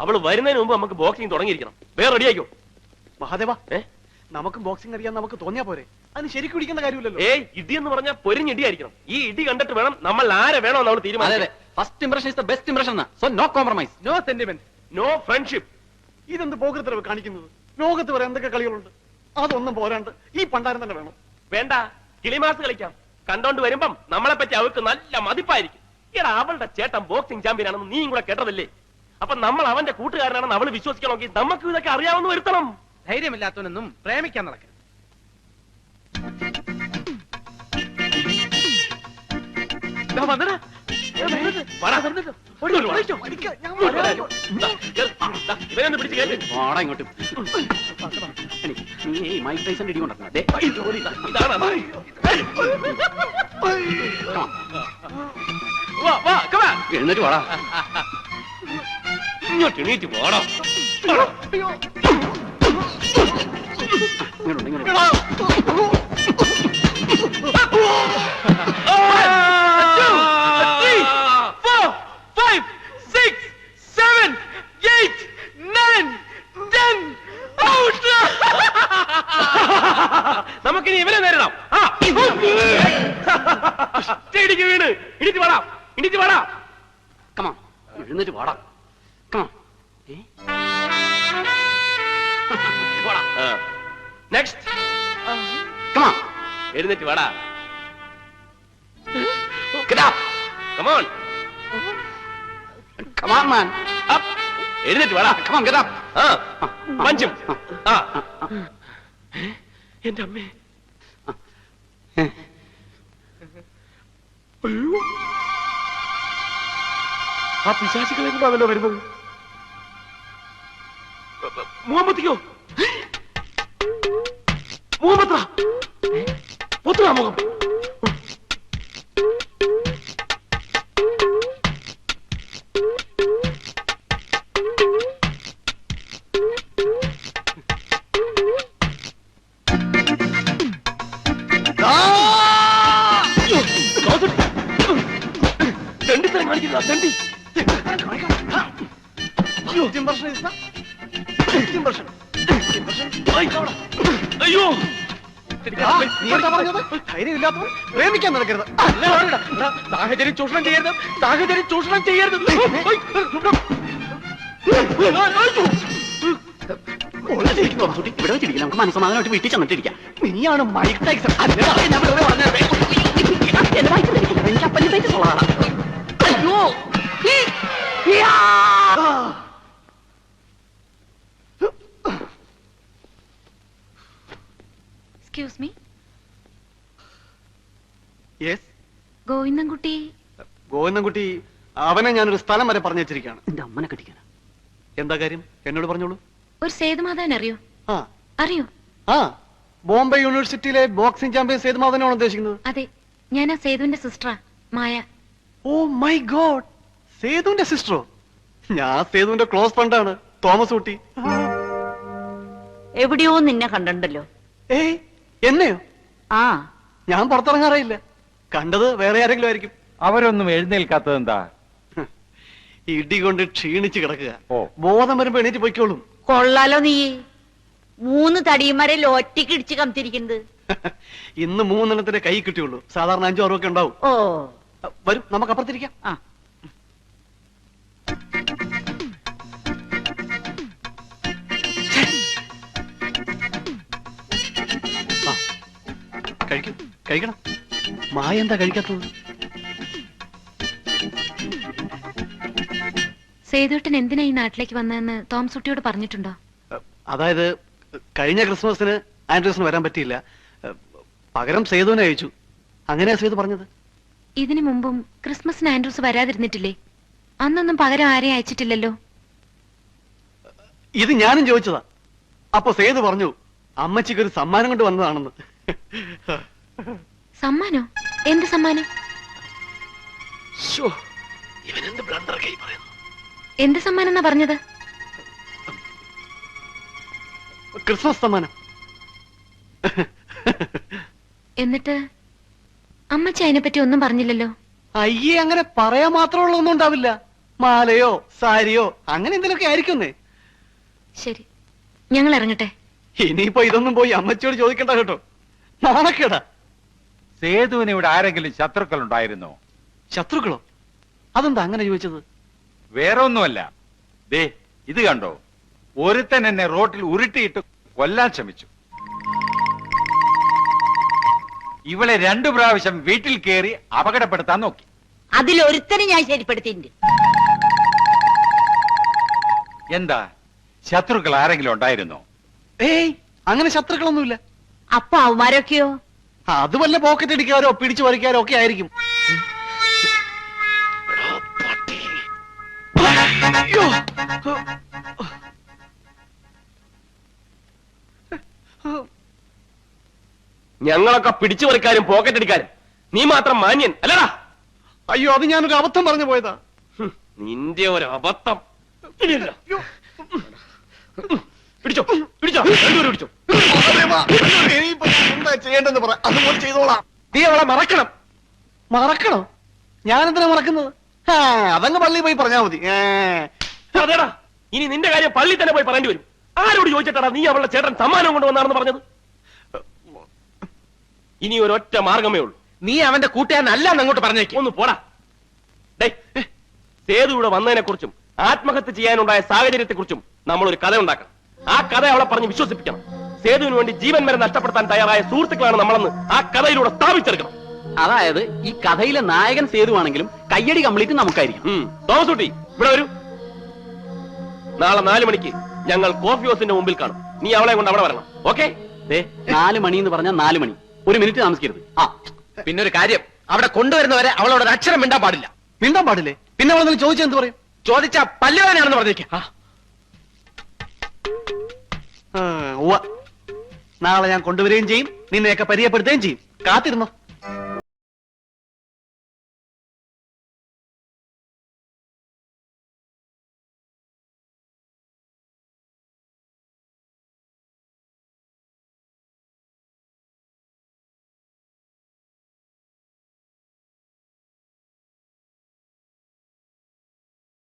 അവള് വരുന്നതിന് മുമ്പ് നമുക്ക് ബോക്സിംഗ് തുടങ്ങിയിരിക്കണം. വേറെ റെഡിയാക്കോ മഹാദേവ. നമുക്ക് ബോക്സിംഗ് അറിയാൻ നമുക്ക് തോന്നിയാ പോരെ? അതിന് ശരിക്കും ഇടിക്കേണ്ട കാര്യമില്ലല്ലോ. ഏയ്, ഇടി എന്ന് പറഞ്ഞാൽ പൊരിഞ്ഞിടിയായിരിക്കണം. ഈ ഇടി കണ്ടിട്ട് വേണം നമ്മൾ ആരെ വേണോ നമ്മൾ തീരുമാനിക്കാൻ. First impression is the best impression. So no compromise, no sentiment, no friendship. ഇതെന്ത് പോകൃത്തരവ് കാണിക്കുന്നത്? ലോകത്ത് വരെ എന്തൊക്കെ കളികളുണ്ട്, അതൊന്നും പോരാണ്ട് ഈ പണ്ടാരം തന്നെ വേണം. വേണ്ട, കിളിമാസ് കളിക്കാം. കണ്ടോണ്ട് വരുമ്പം നമ്മളെ പറ്റി അവർക്ക് നല്ല മതിപ്പായിരിക്കും. എടാ, അവളുടെ ചേട്ടൻ ബോക്സിംഗ് ചാമ്പ്യൻ ആണെന്ന് നീയും കൂടെ കേട്ടതല്ലേ? അപ്പൊ നമ്മൾ അവന്റെ കൂട്ടുകാരനാണെന്ന് അവള് വിശ്വസിക്കണമെങ്കിൽ നമുക്ക് ഇതൊക്കെ അറിയാവുന്ന വരുത്തണം. ധൈര്യമില്ലാത്തവനൊന്നും പ്രേമിക്കാൻ നടക്കണം. ഇവനൊന്ന് പിടിച്ച് കേട്ട്. ഇങ്ങോട്ട് നീ മൈക്ക് ടൈസന്റെ ഇടി കൊണ്ടിരുന്ന ഇതാണ് എഴുന്നേറ്റ് വാടാ. ഇങ്ങോട്ട് എണീറ്റ് പോടാ. ഇങ്ങോട്ട് ഇങ്ങോട്ട് 5, 6, 7, 8, 9, 10. നമുക്കിനി ഇവരെ നേരിടാം. ഇടിക്ക് വീണ്. ഇടിച്ച് വാടാ, ഇടിച്ച് വാടാ. കമാ, എഴുന്നേറ്റ് വാടാ. കമാ. നെക്സ്റ്റ്. കമാ, എഴുന്നേറ്റ് വാടാ. get up. Come on. Come on, man. Up. എഴുന്നേറ്റ് വാടാ. Come on, get up. പഞ്ചും. എന്റെ അമ്മേ. അയ്യോ, ആ പിശാചികളെ കൊണ്ടാണല്ലോ വരുന്നത്. മുഹമ്മദിക്കോ? മുഹമ്മദ് മുഖം. തെണ്ടിത്തരം കാണിക്കുന്ന തെണ്ടി. അയ്യോ, ധൈര്യമില്ലാത്തവൻ പ്രേമിക്കാൻ നടക്കരുത്. സാഹചര്യം ചൂഷണം ചെയ്യരുത്, സാഹചര്യം ചൂഷണം ചെയ്യരുത്. ഇവിടെ വെച്ചിരിക്കില്ല, നമുക്ക് മനസ്സമാധാനമായിട്ട് വീട്ടിൽ ചെന്നിട്ടിരിക്കാം. നീയാണ് Mike Tyson. Excuse me. Yes, Govindankutty. Govindankutty, അവനെ ഞാനൊരു സ്ഥലം വരെ പറഞ്ഞു വെച്ചിരിക്കുകയാണ്. എന്റെ അമ്മനെ കെട്ടിക്കാനാ. എന്താ കാര്യം? എന്നോട് പറഞ്ഞോളൂ. ഒരു സേതുമാധവൻ അറിയോ? അറിയോ? ബോംബെ യൂണിവേഴ്സിറ്റിയിലെ ബോക്സിംഗ് ചാമ്പ്യൻ സേതുമാധവനാണ് ഉദ്ദേശിക്കുന്നത്. അതെ, ഞാൻ ആ സേതുവിന്റെ സിസ്റ്ററാ, മായ. Oh my God, സേതുവിന്റെ സിസ്റ്ററോ? ഞാൻ സേതുവിന്റെ ക്ലോസ് ഫ്രണ്ടാണ്, തോമസ് ഊട്ടി. എവിടെയോ നിന്നെ കണ്ടിട്ടുണ്ടല്ലോ. ഏയ്, എന്നെയോ? ഞാൻ പുറത്തിറങ്ങാറില്ല. കണ്ടത് വേറെ ആരെങ്കിലും ആയിരിക്കും. അവരൊന്നും എഴുന്നേൽക്കാത്തത് എന്താ? ഇടി കൊണ്ട് ക്ഷീണിച്ച് കിടക്കുക. ബോധം വരുമ്പോ എണീറ്റ് പോയിക്കോളും. കൊള്ളാലോ നീ, 3 തടിയന്മാരെ ഒറ്റയ്ക്ക് ഇടിച്ച് കമിത്തിരിക്കുന്നത്. ഇന്ന് 3 കൈ കിട്ടിയുള്ളൂ. സാധാരണ 5 6 ഒക്കെ ഉണ്ടാവും. ഓ, വരും, നമുക്ക് അപ്പുറത്തിരിക്കാം. കഴിക്കണം. മായ എന്താ കഴിക്കാത്തത്? സേതുട്ടൻ എന്തിനാ ഈ നാട്ടിലേക്ക് വന്നതെന്ന് തോമസ് കുട്ടിയോട് പറഞ്ഞിട്ടുണ്ടോ? അതായത് കഴിഞ്ഞ ക്രിസ്മസിന് ആൻഡ്രൂസിന് വരാൻ പറ്റിയില്ല. പകരം സേതുവിനെ അയച്ചു. അങ്ങനെയാ സേതു പറഞ്ഞത്. ഇതിനു മുമ്പും ക്രിസ്മസിന് ആൻഡ്രൂസ് വരാതിരുന്നിട്ടില്ലേ? അന്നൊന്നും പകരം ആരെയും അയച്ചിട്ടില്ലല്ലോ. ഇത് ഞാനും ചോദിച്ചതാ. അപ്പൊ സേതു പറഞ്ഞു അമ്മച്ചിക്ക് ഒരു സമ്മാനം കൊണ്ട് വന്നതാണെന്ന്. സമ്മാനോ? എന്ത് സമ്മാനം? എന്ത് സമ്മാനം എന്നാ പറഞ്ഞത്? ക്രിസ്മസ് സമ്മാനം. എന്നിട്ട് അമ്മച്ചി അതിനെപ്പറ്റി ഒന്നും പറഞ്ഞില്ലല്ലോ. അയ്യേ, അങ്ങനെ പറയാൻ മാത്രമുള്ള ഒന്നും ഉണ്ടാവില്ല. മാലയോ സാരിയോ അങ്ങനെ എന്തെങ്കിലുമൊക്കെ ആയിരിക്കുന്നേ. ശരി, ഞങ്ങൾ ഇറങ്ങട്ടെ. ഇനിയിപ്പോ ഇതൊന്നും പോയി അമ്മച്ചിയോട് ചോദിക്കണ്ട കേട്ടോ, നാണക്കേടാ. സേതുവിന് ഇവിടെ ആരെങ്കിലും ശത്രുക്കൾ ഉണ്ടായിരുന്നോ? ശത്രുക്കളോ? അതെന്താ അങ്ങനെ ചോദിച്ചത്? വേറെ ഒന്നുമല്ല, ദേ ഇത് കണ്ടോ, ഒരുത്തൻ എന്നെ റോട്ടിൽ ഉരുട്ടിയിട്ട് കൊല്ലാൻ ശ്രമിച്ചു. ഇവളെ 2 പ്രാവശ്യം വീട്ടിൽ കയറി അപകടപ്പെടുത്താൻ നോക്കി. അതിലൊരുത്തനെ ഞാൻ ശരിപ്പെടുത്തിയിട്ടുണ്ട്. എന്താ, ശത്രുക്കൾ ആരെങ്കിലും ഉണ്ടായിരുന്നോ? ഏയ്, അങ്ങനെ ശത്രുക്കളൊന്നുമില്ല. അപ്പൊ അവന്മാരൊക്കെയോ? അത് വല്ല പോക്കറ്റ് അടിക്കാരോ പിടിച്ചു പറിക്കാരോ ഒക്കെ ആയിരിക്കും. അയ്യോ. ഞങ്ങളൊക്കെ പിടിച്ചു പറിക്കാരും പോക്കറ്റ് അടിക്കാരും, നീ മാത്രം മാന്യൻ അല്ലടാ. അയ്യോ, അത് ഞാനൊരു അബദ്ധം പറഞ്ഞു പോയതാ. നിന്റെ ഒരു അബദ്ധം. ഇനിയില്ല. പിടിച്ചോ പിടിച്ചോ, രണ്ടുപേരും പിടിച്ചോ. ഇനിയിപ്പോ ഞാൻ എന്താ ചെയ്യേണ്ടെന്ന് പറ, അതുപോലെ ചെയ്തോളാം. നീ അവളെ മറക്കണം. മറക്കണോ? ഞാനെന്തിനാ മറക്കുന്നത്? അതങ്ങ് പള്ളിയിൽ പോയി പറഞ്ഞാ മതി. അതേടാ, ഇനി നിന്റെ കാര്യം പള്ളി തന്നെ പോയി പറയേണ്ടി വരും. ആരോട് ചോദിച്ചിട്ടാടാ നീ അവളുടെ ചേട്ടൻ സമ്മാനം കൊണ്ടുവന്നാണെന്ന് പറഞ്ഞത്? ഇനി ഒരൊറ്റ മാർഗമേ ഉള്ളൂ. നീ അവന്റെ കൂട്ടുകാരൻ അല്ല അങ്ങോട്ട് പറഞ്ഞേക്ക്. ഒന്ന് പോടാ. സേതു ഇവിടെ വന്നതിനെ കുറിച്ചും ആത്മഹത്യ ചെയ്യാനുണ്ടായ സാഹചര്യത്തെ കുറിച്ചും നമ്മൾ ഒരു കഥ ഉണ്ടാക്കണം. ആ കഥ അവളെ പറഞ്ഞ് വിശ്വസിപ്പിക്കണം. സേതുവിന് വേണ്ടി ജീവൻ വരെ നഷ്ടപ്പെടുത്താൻ തയ്യാറായ സുഹൃത്തുക്കളാണ് നമ്മളെന്ന് ആ കഥയിലൂടെ സ്ഥാപിച്ചെടുക്കണം. അതായത് ഈ കഥയിലെ നായകൻ സേതുവാണെങ്കിലും കയ്യടി കംപ്ലീറ്റ് നമുക്കായിരിക്കും. തോമസ് കുട്ടി, ഇവിടെ വരൂ. നാളെ 4 മണിക്ക് ഞങ്ങൾ കോഫി ഹൗസിന്റെ മുമ്പിൽ കാണും. നീ അവളെ കൊണ്ട് അവിടെ വരണം. ഓക്കെ? 4 മണി എന്ന് പറഞ്ഞാൽ 4 മണി. 1 മിനിറ്റ് താമസിക്കരുത്. പിന്നെ ഒരു കാര്യം, അവിടെ കൊണ്ടുവരുന്നവരെ അവളോട് ഒരു അക്ഷരം മിണ്ടാൻ പാടില്ല. മിണ്ടാൻ പാടില്ലേ? പിന്നെ അവളെന്തെങ്കിലും ചോദിച്ചാൽ എന്ത് പറയും? ചോദിച്ചാ പല്ലുവേദനയാണെന്ന് പറഞ്ഞേക്ക്. നാളെ ഞാൻ കൊണ്ടുവരികയും ചെയ്യും, നിന്നെയൊക്കെ പരിചയപ്പെടുത്തുകയും ചെയ്യും. കാത്തിരുന്നോ.